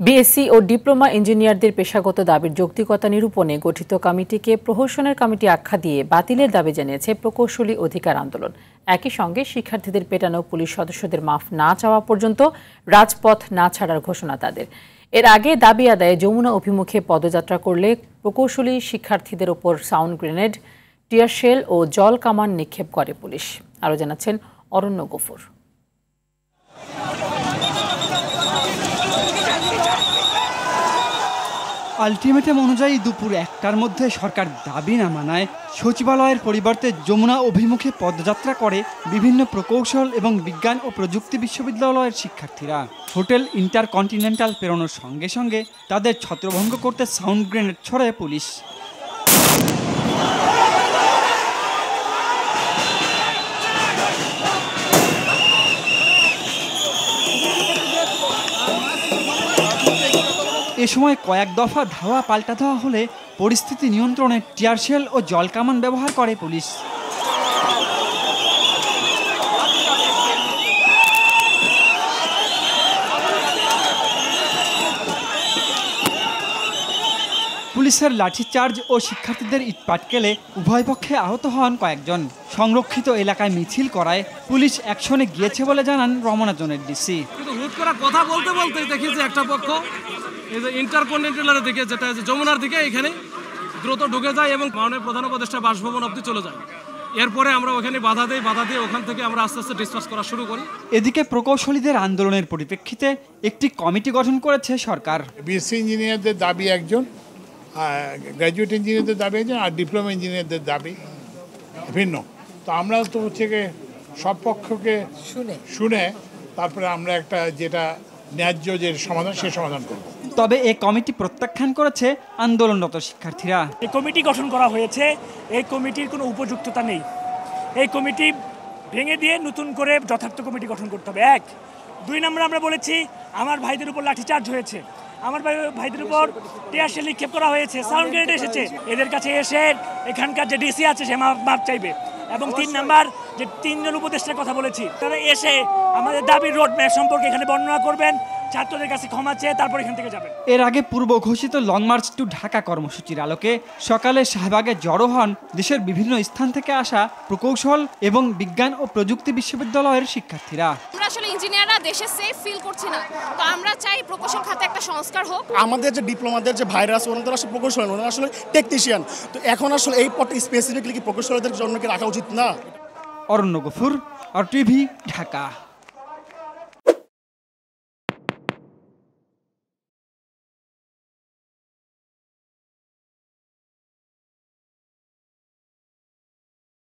BSc ও diploma ইঞ্জিনিয়ারদের পেশাগত দাবির যৌক্তিকতা নিরূপণে গঠিত কমিটিকে প্রহসনের কমিটি আখ্যা দিয়ে বাতিলের দাবি জানিয়েছে প্রকৌশলী অধিকার আন্দোলন। একই সঙ্গে শিক্ষার্থীদের পেটানো পুলিশ সদস্যদের মাফ না চাওয়া পর্যন্ত রাজপথ না ছাড়ার ঘোষণা তাদের। এর আগে দাবি আদায়ে যমুনা অভিমুখে পদযাত্রা করলে প্রকৌশলী শিক্ষার্থীদের ওপর সাউন্ড গ্রেনেড, টিয়ার শেল ও জল কামান নিক্ষেপ করে পুলিশ। আরও জানাচ্ছেন অরণ্য গফুর। আলটিমেটাম অনুযায়ী দুপুর ১টার মধ্যে সরকার দাবি না মানায় সচিবালয়ের পরিবর্তে যমুনা অভিমুখে পদযাত্রা করে বিভিন্ন প্রকৌশল এবং বিজ্ঞান ও প্রযুক্তি বিশ্ববিদ্যালয়ের শিক্ষার্থীরা। হোটেল ইন্টারকন্টিনেন্টাল পেরোনোর সঙ্গে সঙ্গে তাদের ছত্রভঙ্গ করতে সাউন্ড গ্রেনেড ছড়ে পুলিশ। এ সময় কয়েক দফা ধাওয়া পাল্টা দেওয়া হলে পরিস্থিতি নিয়ন্ত্রণে টিয়ারশেল ও জলকামান ব্যবহার করে পুলিশ। পুলিশের লাঠিচার্জ ও শিক্ষার্থীদের ইটপাটকেলে উভয় পক্ষে আহত হন কয়েকজন। সংরক্ষিত এলাকায় মিছিল করায় পুলিশ অ্যাকশনে গিয়েছে বলে জানান রমনা জোনের ডিসি। কিন্তু হুট করে কথা বলতে বলতে দেখি যে একটা পক্ষ এই যে ইন্টারকন্টিনেন্টালের দিকে, যেটা যমুনার দিকে, এখানে দ্রুত ঢুকে যায় এবং মাননীয় প্রধান উপদেষ্টা বাসভবন অবধি চলে যায়। এরপরে আমরা ওখানে বাধা দিয়ে ওখান থেকে আমরা আস্তে আস্তে ডিসপাস করা শুরু করি। এদিকে প্রকৌশলীদের আন্দোলনের পরিপ্রেক্ষিতে একটি কমিটি গঠন করেছে সরকার। বিএসসি ইঞ্জিনিয়ারদের দাবি একজন, গ্র্যাজুয়েট ইঞ্জিনিয়ারদের দাবি একজন, আর ডিপ্লোমা ইঞ্জিনিয়ারদের দাবি ভিন্ন। তো আমরা তো হচ্ছে সব পক্ষকে শুনে তারপরে আমরা একটা যেটা ন্যায্য যে সমাধান, সে সমাধান করব। তবে এই কমিটি প্রত্যাখ্যান করেছে আন্দোলনরত শিক্ষার্থীরা। এই কমিটি গঠন করা হয়েছে, এই কমিটির কোনো উপযুক্ততা নেই। এই কমিটি ভেঙে দিয়ে নতুন করে যথার্থ কমিটি গঠন করতে হবে। 1, 2 নম্বর আমরা বলেছি আমার ভাইদের উপর লাঠিচার্জ হয়েছে, আমার ভাইদের উপর টিয়ার শেল নিক্ষেপ করা হয়েছে, সাউন্ড গ্রেনেড এসেছে। এদের কাছে এসে এখানকার যে ডিসি আছে সে মাপ চাইবে। এবং 3 নম্বর যে 3 জন উপদেষ্টার কথা বলেছি, তারা এসে আমাদের দাবির রোডম্যাপ সম্পর্কে এখানে বর্ণনা করবেন, ছাত্রদের কাছে ক্ষমা চেয়ে তারপর এখান থেকে যাবেন। এর আগে পূর্ব ঘোষিত লং মার্চ টু ঢাকা কর্মসূচির আলোকে সকালে শাহবাগে জড়ো হন দেশের বিভিন্ন স্থান থেকে আসা প্রকৌশল এবং বিজ্ঞান ও প্রযুক্তি বিশ্ববিদ্যালয়ের শিক্ষার্থীরা। আমরা আসলে ইঞ্জিনিয়াররা দেশে সেফ ফিল করছি না, তো আমরা চাই প্রকৌশল খাতে একটা সংস্কার হোক। আমাদের যে ডিপ্লোমাদের যে ভাইরাস, ওনারা আসলে প্রকৌশল, ওনারা আসলে টেকনিশিয়ান। তো এখন আসলে এই পথে স্পেসিফিকলি কি প্রকৌশলীদের জন্য কি রাখা উচিত না? অরণ্য গফুর, আর টিভি, ঢাকা।